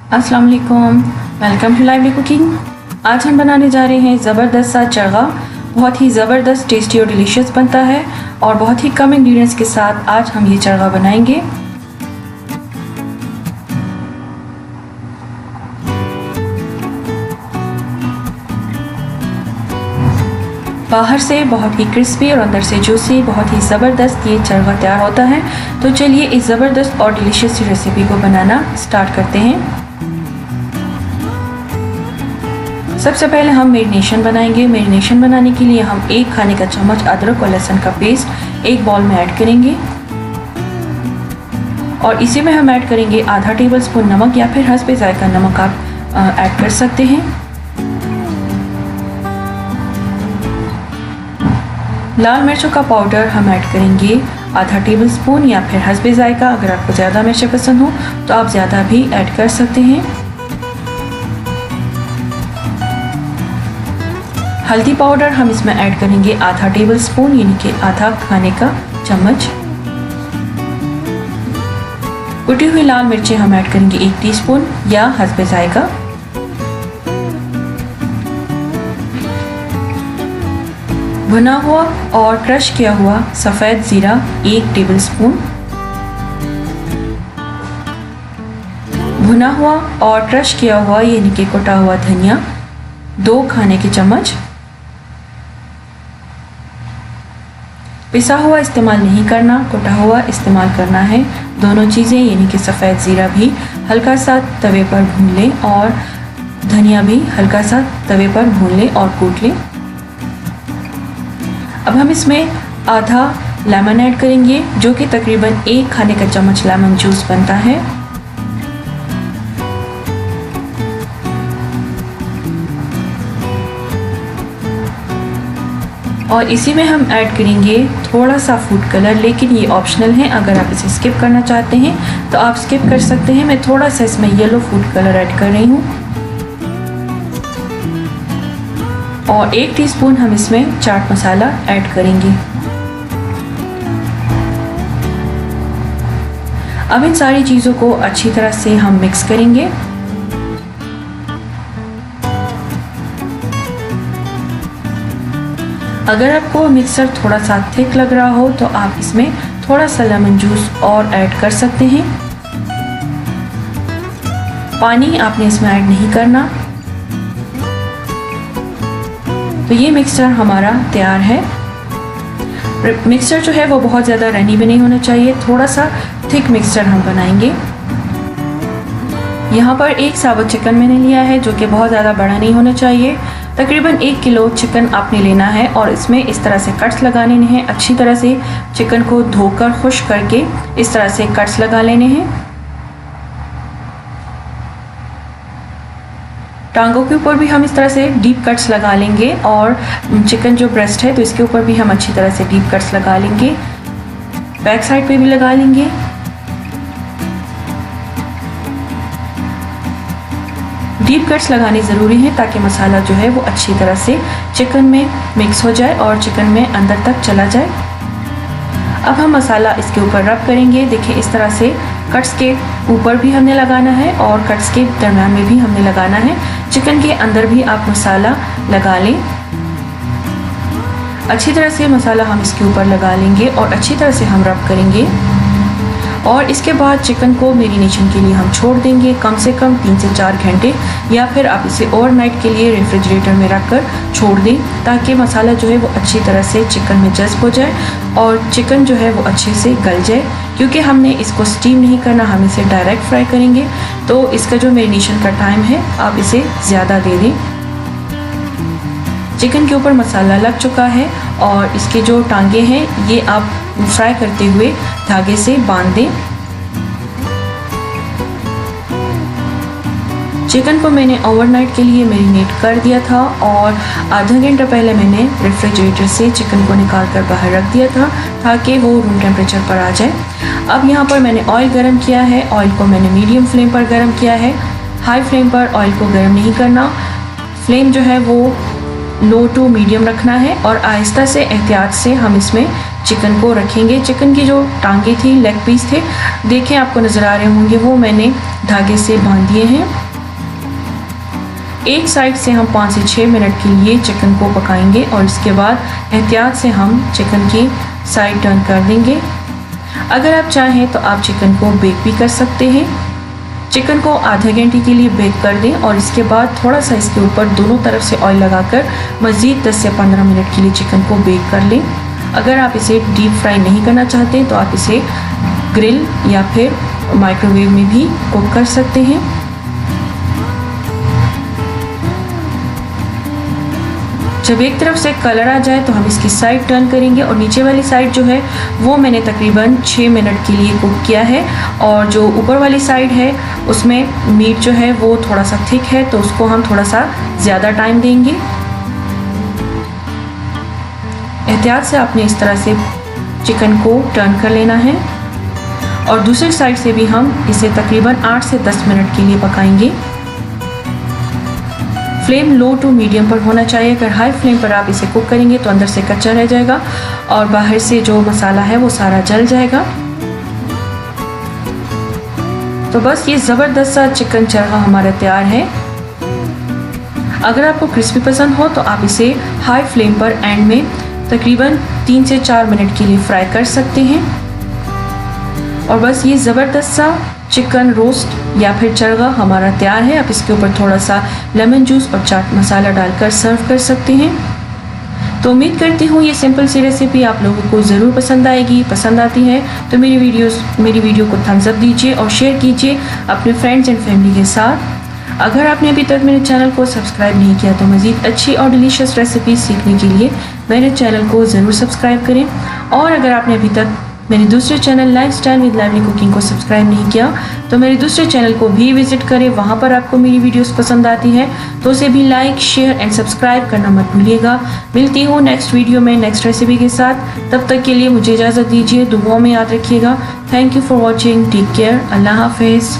अस्सलाम वालेकुम, welcome to lively cooking. आज हम बनाने जा रहे हैं ज़बरदस्त सा चरगा। बहुत ही ज़बरदस्त, टेस्टी और डिलीशियस बनता है और बहुत ही कम इंग्रेडिएंट्स के साथ आज हम ये चरगा बनाएंगे। बाहर से बहुत ही क्रिस्पी और अंदर से जूसी, बहुत ही ज़बरदस्त ये चरगा तैयार होता है। तो चलिए इस ज़बरदस्त और डिलीशियस रेसिपी को बनाना स्टार्ट करते हैं। सबसे पहले हम मैरिनेशन बनाएंगे। मैरिनेशन बनाने के लिए हम 1 खाने का चम्मच अदरक और लहसुन का पेस्ट एक बाउल में ऐड करेंगे और इसी में हम ऐड करेंगे आधा टेबल स्पून नमक या फिर हस्बे जायका नमक आप ऐड कर सकते हैं। लाल मिर्चों का पाउडर हम ऐड करेंगे आधा टेबल स्पून या फिर हस्बे जायका। अगर आपको ज़्यादा मिर्चें पसंद हो तो आप ज़्यादा भी ऐड कर सकते हैं। हल्दी पाउडर हम इसमें ऐड करेंगे आधा टेबल स्पून यानी कि आधा खाने का चम्मच। कुटी हुई लाल मिर्चें हम ऐड करेंगे 1 टीस्पून या हस्बे जायका। भुना हुआ और क्रश किया हुआ सफ़ेद ज़ीरा 1 टेबल स्पून। भुना हुआ और क्रश किया हुआ यानी कि कुटा हुआ धनिया 2 खाने के चम्मच। पिसा हुआ इस्तेमाल नहीं करना, कुटा हुआ इस्तेमाल करना है। दोनों चीज़ें यानी कि सफ़ेद ज़ीरा भी हल्का सा तवे पर भून लें और धनिया भी हल्का सा तवे पर भून लें और कूट लें। अब हम इसमें आधा लेमन ऐड करेंगे जो कि तकरीबन 1 खाने का चम्मच लेमन जूस बनता है। और इसी में हम ऐड करेंगे थोड़ा सा फूड कलर, लेकिन ये ऑप्शनल है। अगर आप इसे स्किप करना चाहते हैं तो आप स्किप कर सकते हैं। मैं थोड़ा सा इसमें येलो फूड कलर ऐड कर रही हूँ और 1 टीस्पून हम इसमें चाट मसाला ऐड करेंगे। अब इन सारी चीज़ों को अच्छी तरह से हम मिक्स करेंगे। अगर आपको मिक्सर थोड़ा सा थिक लग रहा हो तो आप इसमें थोड़ा सा लेमन जूस और ऐड कर सकते हैं। पानी आपने इसमें ऐड नहीं करना। तो ये मिक्सचर हमारा तैयार है। मिक्सचर जो है वो बहुत ज़्यादा रनी भी नहीं होना चाहिए, थोड़ा सा थिक मिक्सचर हम बनाएंगे। यहाँ पर 1 साबुत चिकन मैंने लिया है जो कि बहुत ज़्यादा बड़ा नहीं होना चाहिए। तकरीबन 1 किलो चिकन आपने लेना है और इसमें इस तरह से कट्स लगाने हैं। अच्छी तरह से चिकन को धोकर खुश्क करके इस तरह से कट्स लगा लेने हैं। टांगों के ऊपर भी हम इस तरह से डीप कट्स लगा लेंगे और चिकन जो ब्रेस्ट है तो इसके ऊपर भी हम अच्छी तरह से डीप कट्स लगा लेंगे। बैक साइड पे भी लगा लेंगे। डीप कट्स लगाने ज़रूरी है ताकि मसाला जो है वो अच्छी तरह से चिकन में मिक्स हो जाए और चिकन में अंदर तक चला जाए। अब हम मसाला इसके ऊपर रब करेंगे। देखिए इस तरह से कट्स के ऊपर भी हमने लगाना है और कट्स के दरम्यान में भी हमने लगाना है। चिकन के अंदर भी आप मसाला लगा लें। अच्छी तरह से मसाला हम इसके ऊपर लगा लेंगे और अच्छी तरह से हम रब करेंगे और इसके बाद चिकन को मैरिनेशन के लिए हम छोड़ देंगे कम से कम 3 से 4 घंटे, या फिर आप इसे ओवरनाइट के लिए रेफ्रिजरेटर में रखकर छोड़ दें ताकि मसाला जो है वो अच्छी तरह से चिकन में जज़्ब हो जाए और चिकन जो है वो अच्छे से गल जाए। क्योंकि हमने इसको स्टीम नहीं करना, हम इसे डायरेक्ट फ्राई करेंगे तो इसका जो मैरिनेशन का टाइम है आप इसे ज़्यादा दे दें। चिकन के ऊपर मसाला लग चुका है और इसके जो टांगे हैं ये आप फ्राई करते हुए धागे से बांध दें। चिकन को मैंने ओवरनाइट के लिए मैरिनेट कर दिया था और आधा घंटा पहले मैंने रेफ्रिजरेटर से चिकन को निकाल कर बाहर रख दिया था ताकि वो रूम टेम्परेचर पर आ जाए। अब यहाँ पर मैंने ऑयल गरम किया है। ऑयल को मैंने मीडियम फ्लेम पर गरम किया है। हाई फ्लेम पर ऑयल को गरम नहीं करना। फ्लेम जो है वो लो टू मीडियम रखना है और आहिस्ता से एहतियात से हम इसमें चिकन को रखेंगे। चिकन की जो टांगे थी, लेग पीस थे, देखें आपको नज़र आ रहे होंगे, वो मैंने धागे से बांध दिए हैं। एक साइड से हम 5 से 6 मिनट के लिए चिकन को पकाएंगे और इसके बाद एहतियात से हम चिकन की साइड टर्न कर देंगे। अगर आप चाहें तो आप चिकन को बेक भी कर सकते हैं। चिकन को आधे घंटे के लिए बेक कर दें और इसके बाद थोड़ा सा इसके ऊपर दोनों तरफ से ऑयल लगाकर मज़ीद 10 से 15 मिनट के लिए चिकन को बेक कर लें। अगर आप इसे डीप फ्राई नहीं करना चाहते तो आप इसे ग्रिल या फिर माइक्रोवेव में भी कुक कर सकते हैं। जब एक तरफ से कलर आ जाए तो हम इसकी साइड टर्न करेंगे और नीचे वाली साइड जो है वो मैंने तकरीबन 6 मिनट के लिए कुक किया है और जो ऊपर वाली साइड है उसमें मीट जो है वो थोड़ा सा थिक है तो उसको हम थोड़ा सा ज़्यादा टाइम देंगे। एहतियात से आपने इस तरह से चिकन को टर्न कर लेना है और दूसरी साइड से भी हम इसे तकरीबन 8 से 10 मिनट के लिए पकाएंगे। फ्लेम लो टू मीडियम पर होना चाहिए। अगर हाई फ्लेम पर आप इसे कुक करेंगे तो अंदर से कच्चा रह जाएगा और बाहर से जो मसाला है वो सारा जल जाएगा। तो बस ये ज़बरदस्त सा चिकन चरखा हमारा तैयार है। अगर आपको क्रिस्पी पसंद हो तो आप इसे हाई फ्लेम पर एंड में तकरीबन 3 से 4 मिनट के लिए फ्राई कर सकते हैं। और बस ये ज़बरदस्त सा चिकन रोस्ट या फिर चरगा हमारा तैयार है। आप इसके ऊपर थोड़ा सा लेमन जूस और चाट मसाला डालकर सर्व कर सकते हैं। तो उम्मीद करती हूँ ये सिंपल सी रेसिपी आप लोगों को ज़रूर पसंद आएगी। पसंद आती है तो मेरी वीडियो को थम्स अप दीजिए और शेयर कीजिए अपने फ्रेंड्स एंड फैमिली के साथ। अगर आपने अभी तक मेरे चैनल को सब्सक्राइब नहीं किया तो मज़ीद अच्छी और डिलीशियस रेसिपी सीखने के लिए मेरे चैनल को ज़रूर सब्सक्राइब करें। और अगर आपने अभी तक मेरे दूसरे channel lifestyle with lively cooking को सब्सक्राइब नहीं किया तो मेरे दूसरे चैनल को भी विजिट करें। वहाँ पर आपको मेरी वीडियोस पसंद आती है तो उसे भी लाइक, शेयर एंड सब्सक्राइब करना मत भूलिएगा। मिलती हूँ नेक्स्ट वीडियो में नेक्स्ट रेसिपी के साथ। तब तक के लिए मुझे इजाज़त दीजिए। दुआओं में याद रखिएगा। Thank you for watching. Take care. अल्लाह हाफिज़।